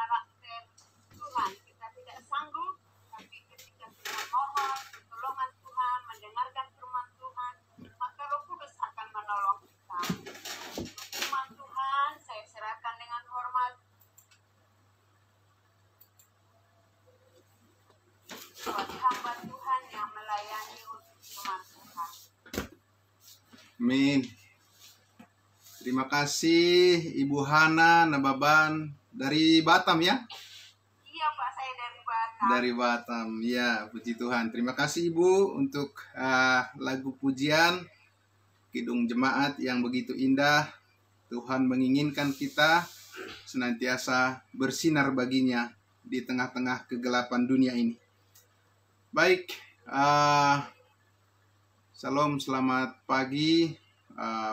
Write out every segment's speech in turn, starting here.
karakter Tuhan. Kita tidak sanggup, tapi ketika kita mohon pertolongan Tuhan, mendengarkan firman Tuhan, maka Roh Kudus akan menolong kita. Firman Tuhan saya serahkan dengan hormat buat hamba Tuhan yang melayani untuk firman Tuhan. Amin. Terima kasih Ibu Hana Nababan dari Batam ya? Iya Pak, saya dari Batam. Dari Batam, ya, puji Tuhan. Terima kasih Ibu untuk lagu pujian Kidung Jemaat yang begitu indah. Tuhan menginginkan kita senantiasa bersinar baginya di tengah-tengah kegelapan dunia ini. Baik, Shalom, selamat pagi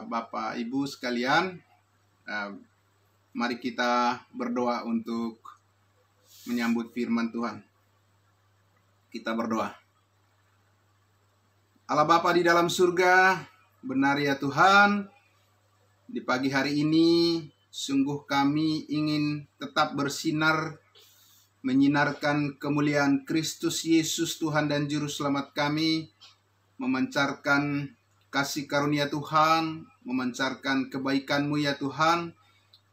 Bapak Ibu sekalian. Mari kita berdoa untuk menyambut firman Tuhan. Kita berdoa. Allah Bapa di dalam surga, benar ya Tuhan, di pagi hari ini sungguh kami ingin tetap bersinar, menyinarkan kemuliaan Kristus Yesus Tuhan dan Juru Selamat kami, memancarkan kasih karunia Tuhan, memancarkan kebaikan-Mu ya Tuhan,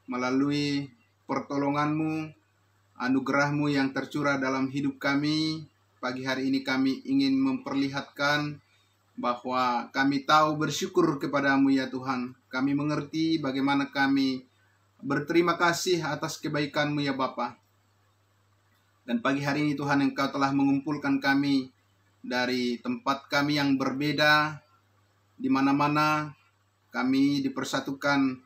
melalui pertolongan-Mu, anugerah-Mu yang tercurah dalam hidup kami. Pagi hari ini kami ingin memperlihatkan bahwa kami tahu bersyukur kepada-Mu ya Tuhan. Kami mengerti bagaimana kami berterima kasih atas kebaikan-Mu ya Bapa. Dan pagi hari ini Tuhan, Engkau telah mengumpulkan kami dari tempat kami yang berbeda, di mana-mana kami dipersatukan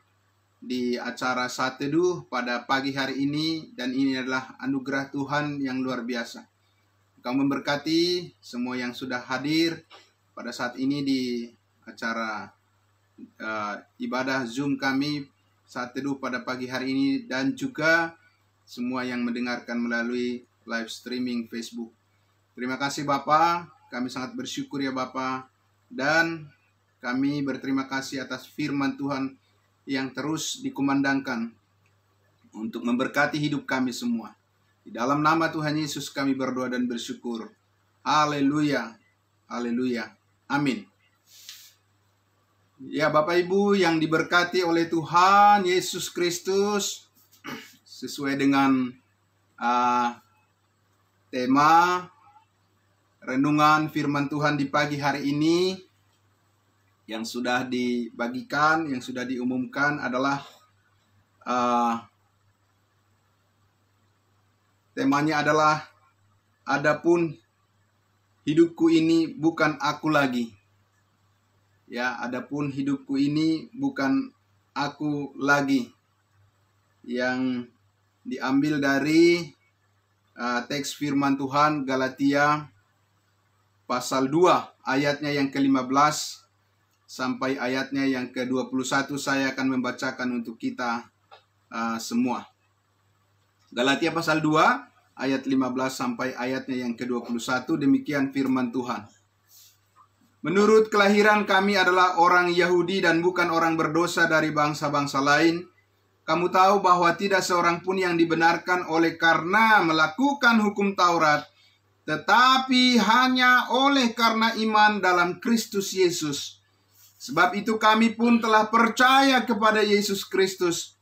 di acara Saat Teduh pada pagi hari ini, dan ini adalah anugerah Tuhan yang luar biasa. Engkau memberkati semua yang sudah hadir pada saat ini di acara ibadah Zoom kami Saat Teduh pada pagi hari ini, dan juga semua yang mendengarkan melalui live streaming Facebook. Terima kasih Bapa, kami sangat bersyukur ya Bapa, dan kami berterima kasih atas firman Tuhan yang terus dikumandangkan untuk memberkati hidup kami semua. Di dalam nama Tuhan Yesus kami berdoa dan bersyukur. Haleluya, haleluya, amin. Ya Bapak Ibu yang diberkati oleh Tuhan Yesus Kristus, sesuai dengan tema renungan firman Tuhan di pagi hari ini, yang sudah dibagikan, yang sudah diumumkan adalah temanya adalah adapun hidupku ini bukan aku lagi. Ya, adapun hidupku ini bukan aku lagi. Yang diambil dari teks firman Tuhan Galatia pasal 2 ayatnya yang ke-15 sampai ayatnya yang ke-21. Saya akan membacakan untuk kita semua. Galatia pasal 2 ayat 15 sampai ayatnya yang ke-21. Demikian firman Tuhan. Menurut kelahiran kami adalah orang Yahudi dan bukan orang berdosa dari bangsa-bangsa lain. Kamu tahu bahwa tidak seorang pun yang dibenarkan oleh karena melakukan hukum Taurat, tetapi hanya oleh karena iman dalam Kristus Yesus. Sebab itu kami pun telah percaya kepada Yesus Kristus,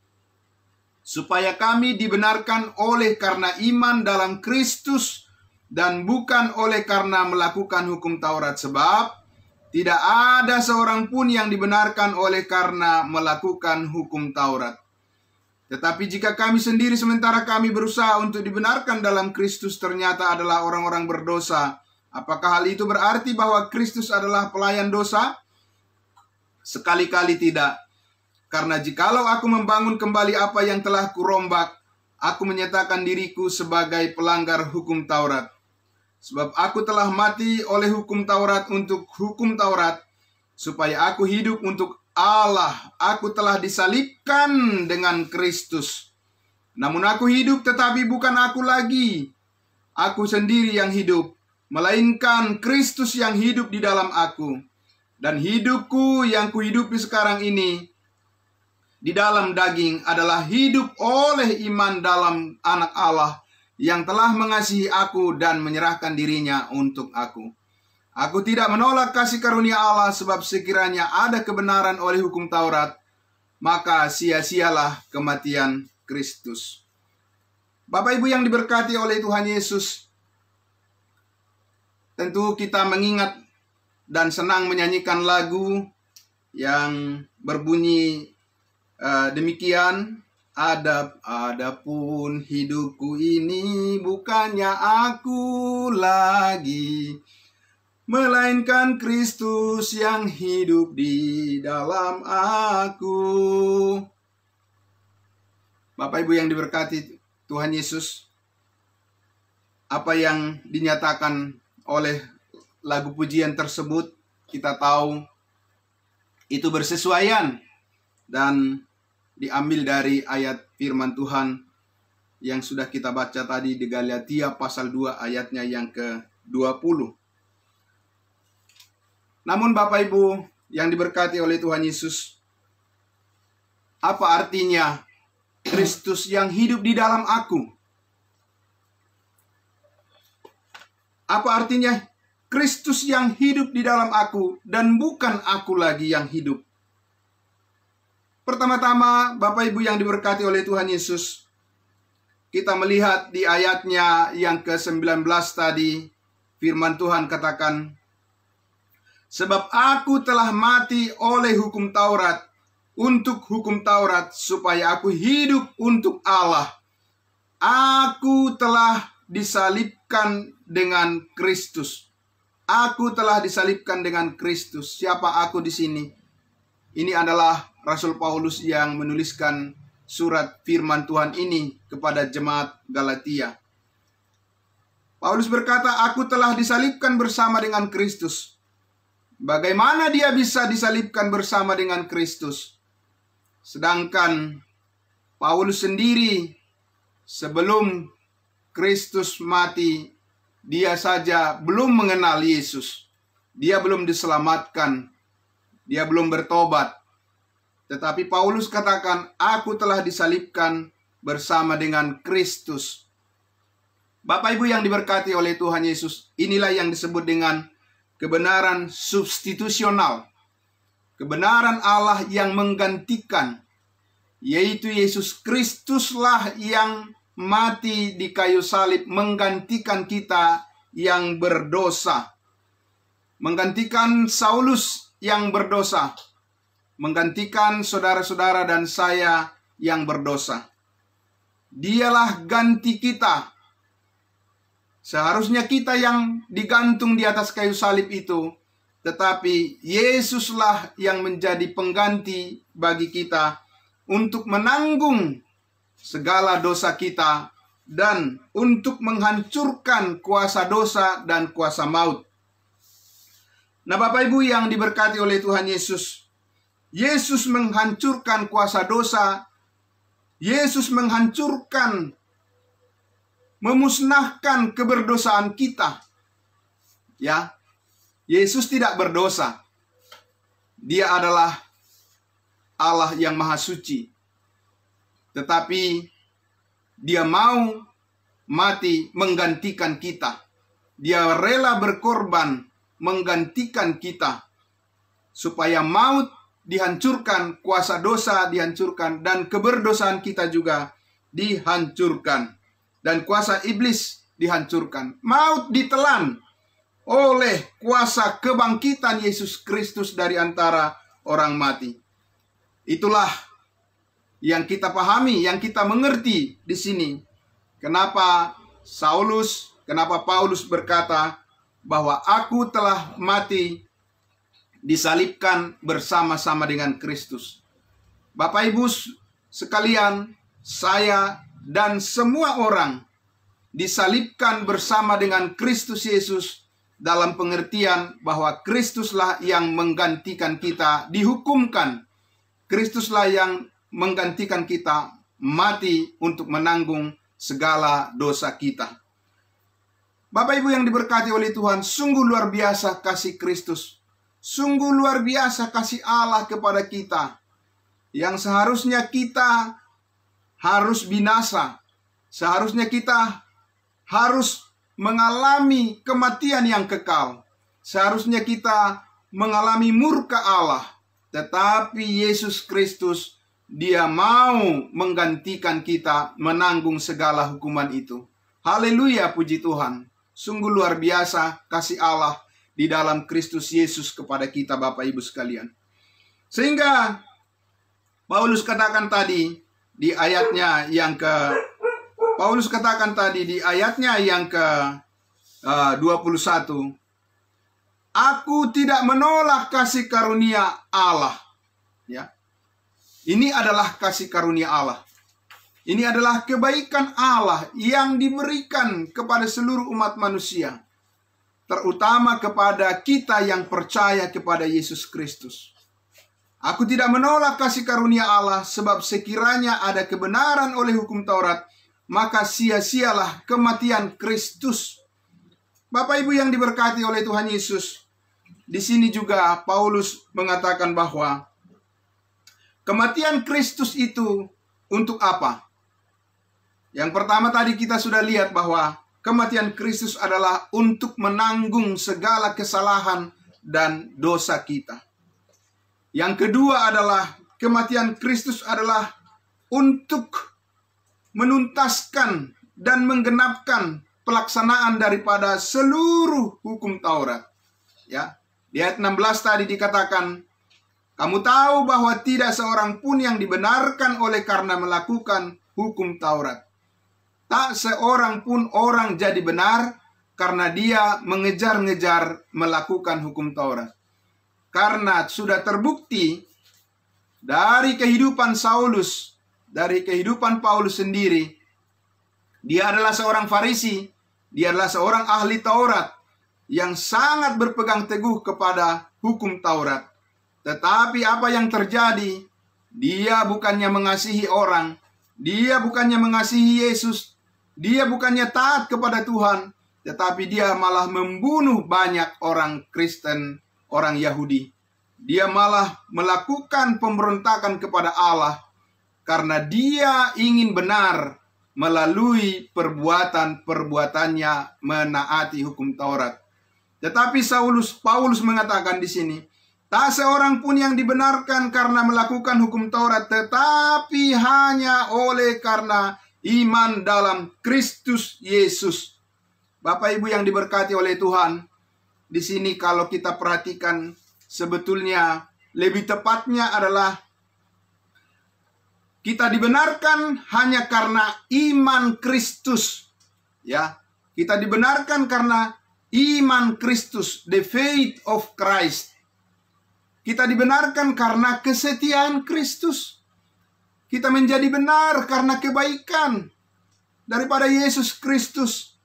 supaya kami dibenarkan oleh karena iman dalam Kristus dan bukan oleh karena melakukan hukum Taurat. Sebab tidak ada seorang pun yang dibenarkan oleh karena melakukan hukum Taurat. Tetapi jika kami sendiri sementara kami berusaha untuk dibenarkan dalam Kristus ternyata adalah orang-orang berdosa, apakah hal itu berarti bahwa Kristus adalah pelayan dosa? Sekali-kali tidak. Karena jikalau aku membangun kembali apa yang telah kurombak, aku menyatakan diriku sebagai pelanggar hukum Taurat. Sebab aku telah mati oleh hukum Taurat untuk hukum Taurat, supaya aku hidup untuk Allah. Aku telah disalibkan dengan Kristus. Namun aku hidup, tetapi bukan aku lagi. Aku sendiri yang hidup, melainkan Kristus yang hidup di dalam aku. Dan hidupku yang kuhidupi sekarang ini di dalam daging adalah hidup oleh iman dalam Anak Allah yang telah mengasihi aku dan menyerahkan dirinya untuk aku. Aku tidak menolak kasih karunia Allah, sebab sekiranya ada kebenaran oleh hukum Taurat, maka sia-sialah kematian Kristus. Bapak Ibu yang diberkati oleh Tuhan Yesus, tentu kita mengingat dan senang menyanyikan lagu yang berbunyi demikian. Adapun hidupku ini bukannya aku lagi, melainkan Kristus yang hidup di dalam aku. Bapak Ibu yang diberkati Tuhan Yesus, apa yang dinyatakan oleh lagu pujian tersebut, kita tahu itu bersesuaian dan diambil dari ayat firman Tuhan yang sudah kita baca tadi di Galatia pasal 2 ayatnya yang ke-20. Namun Bapak Ibu yang diberkati oleh Tuhan Yesus, apa artinya Kristus yang hidup di dalam aku? Apa artinya Kristus yang hidup di dalam aku dan bukan aku lagi yang hidup? Pertama-tama, Bapak Ibu yang diberkati oleh Tuhan Yesus, kita melihat di ayatnya yang ke-19 tadi, firman Tuhan katakan, sebab aku telah mati oleh hukum Taurat, untuk hukum Taurat, supaya aku hidup untuk Allah. Aku telah disalibkan dengan Kristus. Aku telah disalibkan dengan Kristus. Siapa aku di sini? Ini adalah Rasul Paulus yang menuliskan surat firman Tuhan ini kepada jemaat Galatia. Paulus berkata, aku telah disalibkan bersama dengan Kristus. Bagaimana dia bisa disalibkan bersama dengan Kristus? Sedangkan Paulus sendiri sebelum Kristus mati, dia saja belum mengenal Yesus. Dia belum diselamatkan. Dia belum bertobat. Tetapi Paulus katakan, aku telah disalibkan bersama dengan Kristus. Bapak Ibu yang diberkati oleh Tuhan Yesus, inilah yang disebut dengan kebenaran substitusional. Kebenaran Allah yang menggantikan, yaitu Yesus Kristuslah yang mati di kayu salib menggantikan kita yang berdosa. Menggantikan Saulus yang berdosa, menggantikan saudara-saudara dan saya yang berdosa. Dialah ganti kita. Seharusnya kita yang digantung di atas kayu salib itu, tetapi Yesuslah yang menjadi pengganti bagi kita untuk menanggung segala dosa kita dan untuk menghancurkan kuasa dosa dan kuasa maut. Nah, Bapak Ibu yang diberkati oleh Tuhan Yesus, Yesus menghancurkan kuasa dosa. Yesus menghancurkan, memusnahkan keberdosaan kita. Ya, Yesus tidak berdosa. Dia adalah Allah yang maha suci. Tetapi dia mau mati menggantikan kita. Dia rela berkorban menggantikan kita, supaya maut dihancurkan, kuasa dosa dihancurkan, dan keberdosaan kita juga dihancurkan, dan kuasa iblis dihancurkan. Maut ditelan oleh kuasa kebangkitan Yesus Kristus dari antara orang mati. Itulah yang kita pahami, yang kita mengerti di sini. Kenapa Paulus berkata bahwa aku telah mati disalibkan bersama-sama dengan Kristus. Bapak Ibu sekalian, saya dan semua orang disalibkan bersama dengan Kristus Yesus dalam pengertian bahwa Kristuslah yang menggantikan kita dihukumkan. Kristuslah yang menggantikan kita mati untuk menanggung segala dosa kita. Bapak Ibu yang diberkati oleh Tuhan, sungguh luar biasa kasih Kristus. Sungguh luar biasa kasih Allah kepada kita. yang seharusnya kita harus binasa, seharusnya kita harus mengalami kematian yang kekal, seharusnya kita mengalami murka Allah, tetapi Yesus Kristus, Dia mau menggantikan kita menanggung segala hukuman itu. Haleluya, puji Tuhan. Sungguh luar biasa kasih Allah di dalam Kristus Yesus kepada kita, Bapak Ibu sekalian. Sehingga Paulus katakan tadi di ayatnya yang ke 21, aku tidak menolak kasih karunia Allah. Ya. Ini adalah kasih karunia Allah. Ini adalah kebaikan Allah yang diberikan kepada seluruh umat manusia, terutama kepada kita yang percaya kepada Yesus Kristus. Aku tidak menolak kasih karunia Allah, sebab sekiranya ada kebenaran oleh hukum Taurat, maka sia-sialah kematian Kristus. Bapak Ibu yang diberkati oleh Tuhan Yesus, di sini juga Paulus mengatakan bahwa kematian Kristus itu untuk apa? Yang pertama tadi kita sudah lihat bahwa kematian Kristus adalah untuk menanggung segala kesalahan dan dosa kita. Yang kedua adalah kematian Kristus adalah untuk menuntaskan dan menggenapkan pelaksanaan daripada seluruh hukum Taurat. Ya, di ayat 16 tadi dikatakan, kamu tahu bahwa tidak seorang pun yang dibenarkan oleh karena melakukan hukum Taurat. Tak seorang pun orang jadi benar karena dia mengejar-ngejar melakukan hukum Taurat. Karena sudah terbukti dari kehidupan Saulus, dari kehidupan Paulus sendiri, dia adalah seorang Farisi, dia adalah seorang ahli Taurat yang sangat berpegang teguh kepada hukum Taurat. Tetapi apa yang terjadi? Dia bukannya mengasihi orang, dia bukannya mengasihi Yesus, dia bukannya taat kepada Tuhan, tetapi dia malah membunuh banyak orang Kristen, orang Yahudi. Dia malah melakukan pemberontakan kepada Allah karena dia ingin benar melalui perbuatan-perbuatannya menaati hukum Taurat. Tetapi Paulus mengatakan di sini, tak seorang pun yang dibenarkan karena melakukan hukum Taurat, tetapi hanya oleh karena iman dalam Kristus Yesus. Bapak Ibu yang diberkati oleh Tuhan, di sini kalau kita perhatikan, sebetulnya lebih tepatnya adalah kita dibenarkan hanya karena iman Kristus. Ya, kita dibenarkan karena iman Kristus, the faith of Christ. Kita dibenarkan karena kesetiaan Kristus. Kita menjadi benar karena kebaikan daripada Yesus Kristus.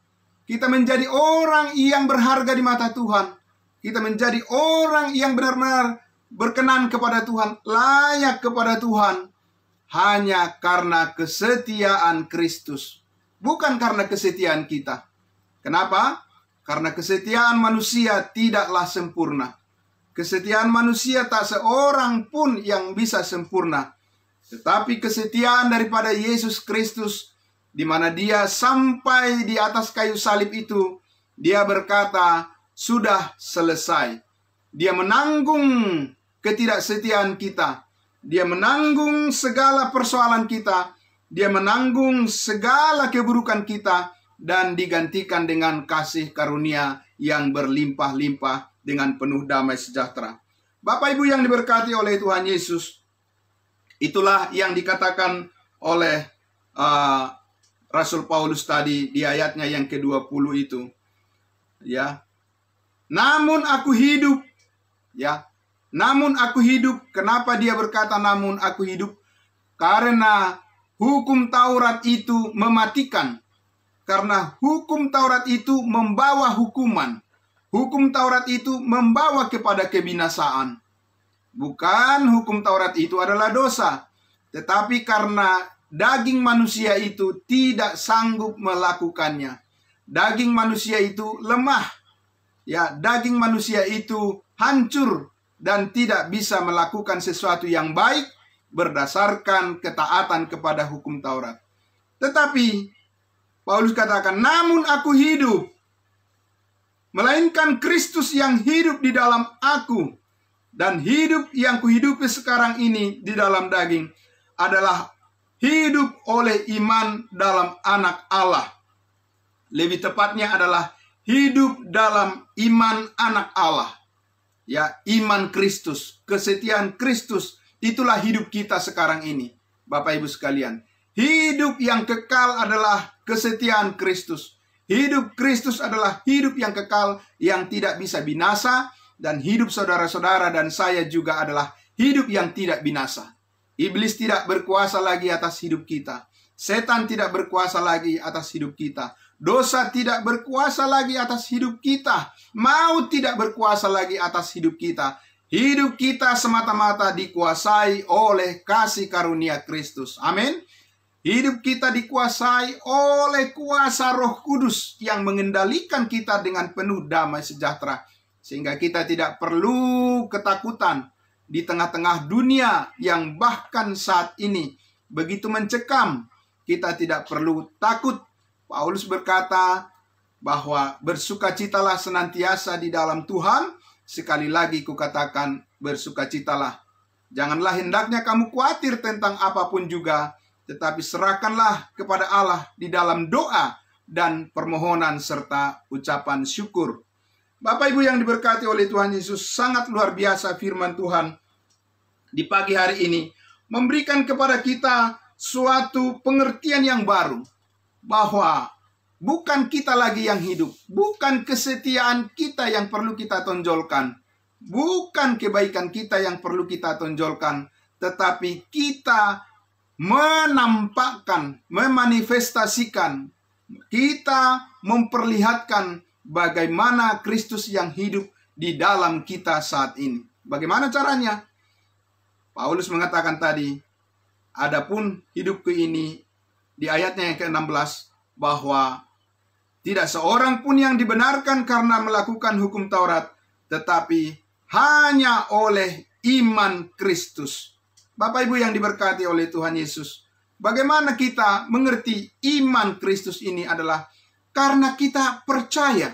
Kita menjadi orang yang berharga di mata Tuhan. Kita menjadi orang yang benar-benar berkenan kepada Tuhan, layak kepada Tuhan, hanya karena kesetiaan Kristus. Bukan karena kesetiaan kita. Kenapa? Karena kesetiaan manusia tidaklah sempurna. Kesetiaan manusia tak seorang pun yang bisa sempurna. Tetapi kesetiaan daripada Yesus Kristus, di mana dia sampai di atas kayu salib itu, dia berkata, sudah selesai. Dia menanggung ketidaksetiaan kita. Dia menanggung segala persoalan kita. Dia menanggung segala keburukan kita. Dan digantikan dengan kasih karunia yang berlimpah-limpah dengan penuh damai sejahtera. Bapak Ibu yang diberkati oleh Tuhan Yesus, itulah yang dikatakan oleh Rasul Paulus tadi di ayatnya yang ke-20 itu. Ya. Namun aku hidup. Ya. Namun aku hidup. Kenapa dia berkata namun aku hidup? Karena hukum Taurat itu mematikan. Karena hukum Taurat itu membawa hukuman. Hukum Taurat itu membawa kepada kebinasaan. Bukan hukum Taurat itu adalah dosa. Tetapi karena daging manusia itu tidak sanggup melakukannya. Daging manusia itu lemah. Ya, daging manusia itu hancur dan tidak bisa melakukan sesuatu yang baik, berdasarkan ketaatan kepada hukum Taurat. Tetapi Paulus katakan, namun aku hidup, melainkan Kristus yang hidup di dalam aku. Dan hidup yang kuhidupi sekarang ini di dalam daging adalah hidup oleh iman dalam Anak Allah. Lebih tepatnya adalah hidup dalam iman Anak Allah. Ya, iman Kristus, kesetiaan Kristus, itulah hidup kita sekarang ini. Bapak Ibu sekalian, hidup yang kekal adalah kesetiaan Kristus. Hidup Kristus adalah hidup yang kekal, yang tidak bisa binasa. Dan hidup saudara-saudara dan saya juga adalah hidup yang tidak binasa. Iblis tidak berkuasa lagi atas hidup kita. Setan tidak berkuasa lagi atas hidup kita. Dosa tidak berkuasa lagi atas hidup kita. Maut tidak berkuasa lagi atas hidup kita. Hidup kita semata-mata dikuasai oleh kasih karunia Kristus. Amin. Hidup kita dikuasai oleh kuasa Roh Kudus yang mengendalikan kita dengan penuh damai sejahtera. Sehingga kita tidak perlu ketakutan di tengah-tengah dunia yang bahkan saat ini begitu mencekam. Kita tidak perlu takut. Paulus berkata bahwa bersukacitalah senantiasa di dalam Tuhan. Sekali lagi kukatakan, bersukacitalah. Janganlah hendaknya kamu khawatir tentang apapun juga, tetapi serahkanlah kepada Allah di dalam doa dan permohonan serta ucapan syukur. Bapak Ibu yang diberkati oleh Tuhan Yesus, sangat luar biasa firman Tuhan di pagi hari ini memberikan kepada kita suatu pengertian yang baru, bahwa bukan kita lagi yang hidup, bukan kesetiaan kita yang perlu kita tonjolkan, bukan kebaikan kita yang perlu kita tonjolkan, tetapi kita menampakkan, memanifestasikan, kita memperlihatkan bagaimana Kristus yang hidup di dalam kita saat ini. Bagaimana caranya? Paulus mengatakan tadi, adapun hidupku ini, di ayatnya yang ke-16, bahwa tidak seorang pun yang dibenarkan karena melakukan hukum Taurat, tetapi hanya oleh iman Kristus. Bapak Ibu yang diberkati oleh Tuhan Yesus, bagaimana kita mengerti iman Kristus ini adalah karena kita percaya,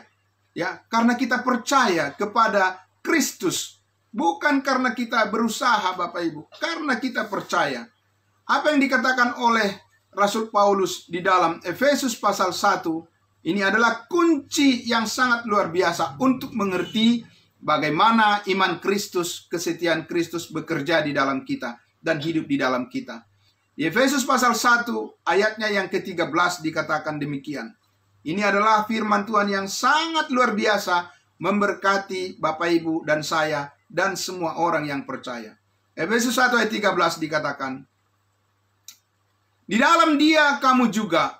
ya, karena kita percaya kepada Kristus, bukan karena kita berusaha, Bapak Ibu, karena kita percaya. Apa yang dikatakan oleh Rasul Paulus di dalam Efesus pasal 1, ini adalah kunci yang sangat luar biasa untuk mengerti bagaimana iman Kristus, kesetiaan Kristus bekerja di dalam kita dan hidup di dalam kita. Di Efesus pasal 1 ayatnya yang ke-13 dikatakan demikian. Ini adalah firman Tuhan yang sangat luar biasa memberkati Bapak Ibu dan saya dan semua orang yang percaya. Efesus 1 ayat 13 dikatakan, di dalam Dia kamu juga,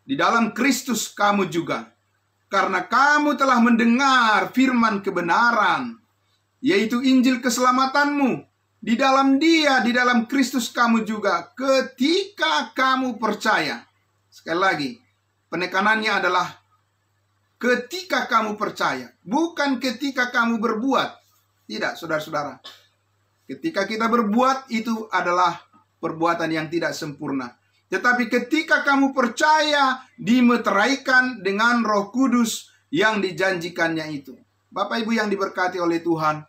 di dalam Kristus kamu juga, karena kamu telah mendengar firman kebenaran, yaitu Injil keselamatanmu. Di dalam Dia, di dalam Kristus kamu juga, ketika kamu percaya. Sekali lagi, penekanannya adalah ketika kamu percaya, bukan ketika kamu berbuat. Tidak, saudara-saudara. Ketika kita berbuat, itu adalah perbuatan yang tidak sempurna. Tetapi ketika kamu percaya, dimeteraikan dengan Roh Kudus yang dijanjikannya itu. Bapak Ibu yang diberkati oleh Tuhan,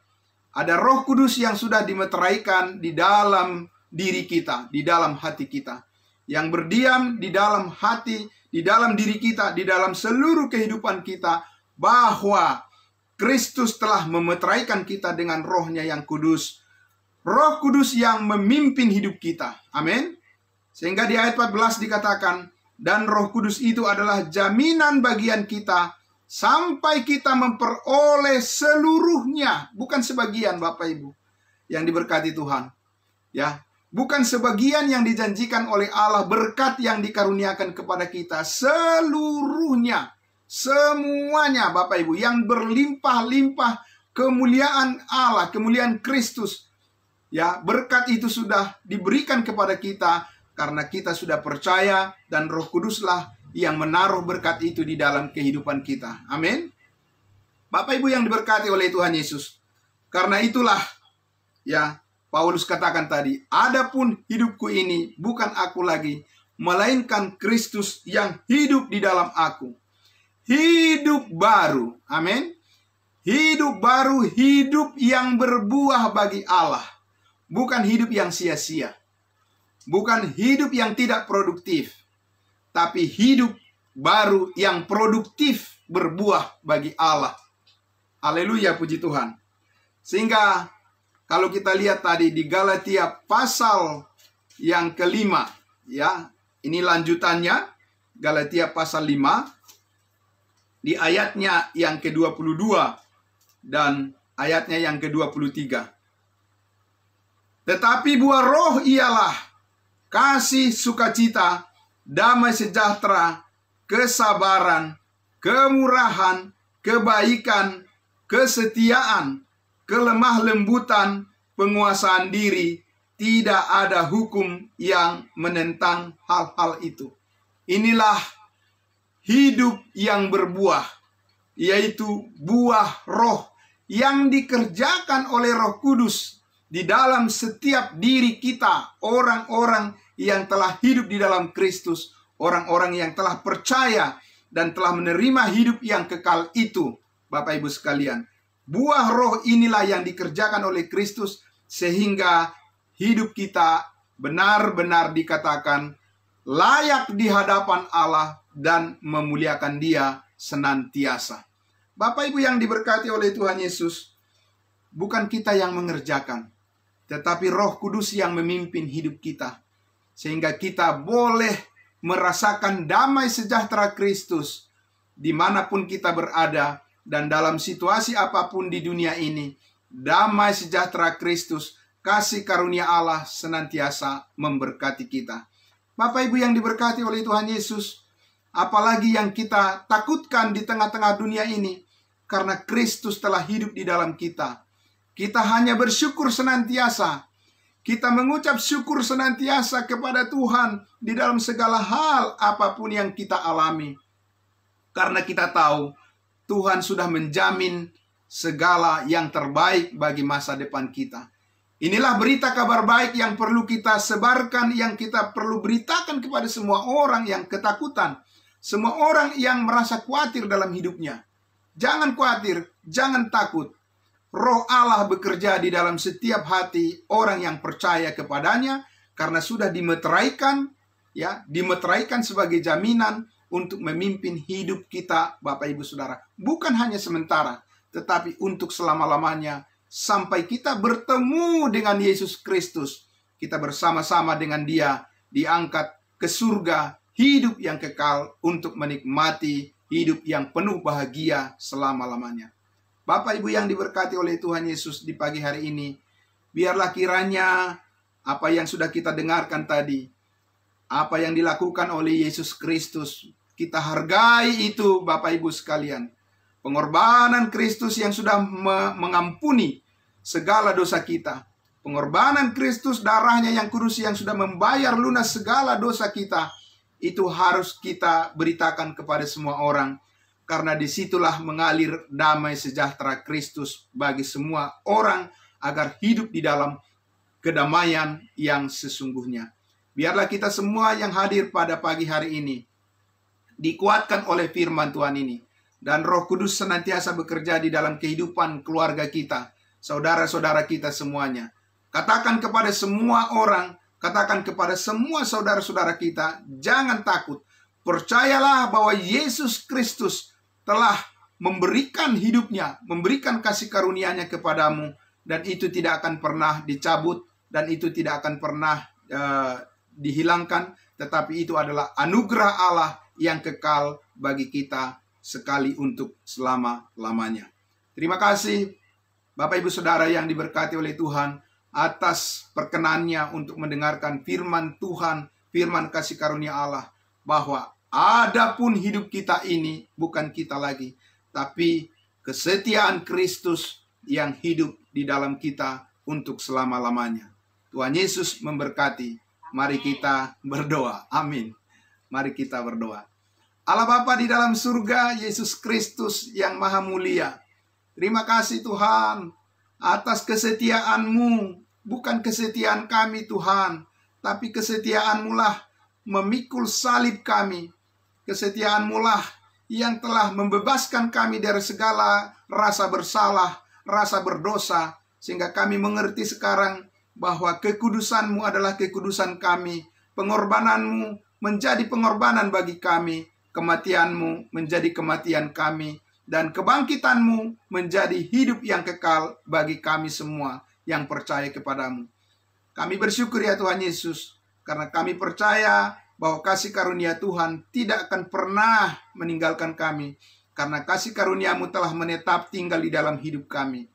ada Roh Kudus yang sudah dimeteraikan di dalam diri kita, di dalam hati kita, yang berdiam di dalam hati, di dalam diri kita, di dalam seluruh kehidupan kita, bahwa Kristus telah memeteraikan kita dengan Roh-Nya yang kudus. Roh Kudus yang memimpin hidup kita. Amin. Sehingga di ayat 14 dikatakan, dan Roh Kudus itu adalah jaminan bagian kita sampai kita memperoleh seluruhnya, bukan sebagian, Bapak Ibu yang diberkati Tuhan. Ya, bukan sebagian yang dijanjikan oleh Allah, berkat yang dikaruniakan kepada kita, seluruhnya, semuanya, Bapak Ibu, yang berlimpah-limpah kemuliaan Allah, kemuliaan Kristus. Ya, berkat itu sudah diberikan kepada kita karena kita sudah percaya, dan Roh Kuduslah yang menaruh berkat itu di dalam kehidupan kita. Amin. Bapak Ibu yang diberkati oleh Tuhan Yesus, karena itulah, ya, Paulus katakan tadi, adapun hidupku ini bukan aku lagi, melainkan Kristus yang hidup di dalam aku. Hidup baru, amin. Hidup baru, hidup yang berbuah bagi Allah. Bukan hidup yang sia-sia. Bukan hidup yang tidak produktif. Tapi hidup baru yang produktif berbuah bagi Allah. Haleluya, puji Tuhan. Sehingga kalau kita lihat tadi di Galatia pasal yang kelima, ya, ini lanjutannya, Galatia pasal 5, di ayatnya yang ke-22 dan ayatnya yang ke-23. Tetapi buah roh ialah kasih, sukacita, damai sejahtera, kesabaran, kemurahan, kebaikan, kesetiaan, kelemah lembutan, penguasaan diri. Tidak ada hukum yang menentang hal-hal itu. Inilah hidup yang berbuah, yaitu buah roh yang dikerjakan oleh Roh Kudus di dalam setiap diri kita, orang-orang yang telah hidup di dalam Kristus, orang-orang yang telah percaya dan telah menerima hidup yang kekal itu. Bapak Ibu sekalian, buah roh inilah yang dikerjakan oleh Kristus sehingga hidup kita benar-benar dikatakan layak di hadapan Allah dan memuliakan Dia senantiasa. Bapak Ibu yang diberkati oleh Tuhan Yesus, bukan kita yang mengerjakan, tetapi Roh Kudus yang memimpin hidup kita, sehingga kita boleh merasakan damai sejahtera Kristus dimanapun kita berada, dan dalam situasi apapun di dunia ini. Damai sejahtera Kristus, kasih karunia Allah senantiasa memberkati kita. Bapak Ibu yang diberkati oleh Tuhan Yesus, apalagi yang kita takutkan di tengah-tengah dunia ini, karena Kristus telah hidup di dalam kita. Kita hanya bersyukur senantiasa. Kita mengucap syukur senantiasa kepada Tuhan di dalam segala hal apapun yang kita alami. Karena kita tahu Tuhan sudah menjamin segala yang terbaik bagi masa depan kita. Inilah berita kabar baik yang perlu kita sebarkan, yang kita perlu beritakan kepada semua orang yang ketakutan. Semua orang yang merasa khawatir dalam hidupnya. Jangan khawatir, jangan takut. Roh Allah bekerja di dalam setiap hati orang yang percaya kepadanya, karena sudah dimeteraikan, ya, dimeteraikan sebagai jaminan untuk memimpin hidup kita, Bapak Ibu Saudara. Bukan hanya sementara, tetapi untuk selama-lamanya, sampai kita bertemu dengan Yesus Kristus. Kita bersama-sama dengan Dia diangkat ke surga, hidup yang kekal untuk menikmati hidup yang penuh bahagia selama-lamanya. Bapak Ibu yang diberkati oleh Tuhan Yesus di pagi hari ini, biarlah kiranya apa yang sudah kita dengarkan tadi, apa yang dilakukan oleh Yesus Kristus, kita hargai itu, Bapak Ibu sekalian. Pengorbanan Kristus yang sudah mengampuni segala dosa kita. Pengorbanan Kristus, darahnya yang kudus yang sudah membayar lunas segala dosa kita. Itu harus kita beritakan kepada semua orang. Karena disitulah mengalir damai sejahtera Kristus bagi semua orang agar hidup di dalam kedamaian yang sesungguhnya. Biarlah kita semua yang hadir pada pagi hari ini dikuatkan oleh firman Tuhan ini. Dan Roh Kudus senantiasa bekerja di dalam kehidupan keluarga kita, saudara-saudara kita semuanya. Katakan kepada semua orang, katakan kepada semua saudara-saudara kita, jangan takut. Percayalah bahwa Yesus Kristus telah memberikan hidupnya, memberikan kasih karunia-Nya kepadamu, dan itu tidak akan pernah dicabut, dan itu tidak akan pernah dihilangkan, tetapi itu adalah anugerah Allah yang kekal bagi kita sekali untuk selama-lamanya. Terima kasih Bapak Ibu Saudara yang diberkati oleh Tuhan atas perkenannya untuk mendengarkan firman Tuhan, firman kasih karunia Allah, bahwa adapun hidup kita ini bukan kita lagi, tapi kesetiaan Kristus yang hidup di dalam kita untuk selama-lamanya. Tuhan Yesus memberkati. Mari kita berdoa. Amin. Mari kita berdoa. Allah Bapa di dalam surga, Yesus Kristus yang maha mulia, terima kasih Tuhan atas kesetiaan-Mu bukan kesetiaan kami Tuhan, tapi kesetiaan-Mu lah memikul salib kami. Kesetiaan-Mu lah yang telah membebaskan kami dari segala rasa bersalah, rasa berdosa, sehingga kami mengerti sekarang bahwa kekudusan-Mu adalah kekudusan kami, pengorbanan-Mu menjadi pengorbanan bagi kami, kematian-Mu menjadi kematian kami, dan kebangkitan-Mu menjadi hidup yang kekal bagi kami semua yang percaya kepada-Mu. Kami bersyukur ya Tuhan Yesus, karena kami percaya bahwa kasih karunia Tuhan tidak akan pernah meninggalkan kami, karena kasih karunia-Mu telah menetap tinggal di dalam hidup kami.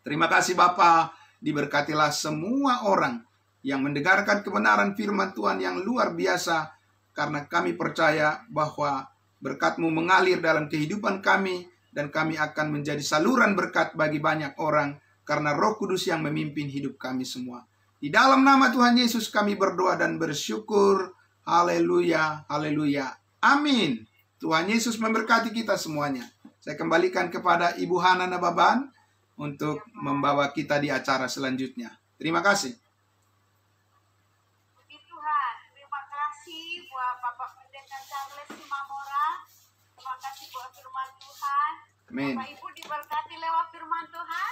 Terima kasih Bapa, diberkatilah semua orang yang mendengarkan kebenaran firman Tuhan yang luar biasa, karena kami percaya bahwa berkat-Mu mengalir dalam kehidupan kami, dan kami akan menjadi saluran berkat bagi banyak orang, karena Roh Kudus yang memimpin hidup kami semua. Di dalam nama Tuhan Yesus kami berdoa dan bersyukur. Haleluya, haleluya. Amin. Tuhan Yesus memberkati kita semuanya. Saya kembalikan kepada Ibu Hana Nababan untuk membawa kita di acara selanjutnya. Terima kasih. Puji Tuhan, terima kasih buat Bapak Pendeta Charles Simamora. Terima kasih buat firman Tuhan. Amin. Bapak Ibu diberkati lewat firman Tuhan.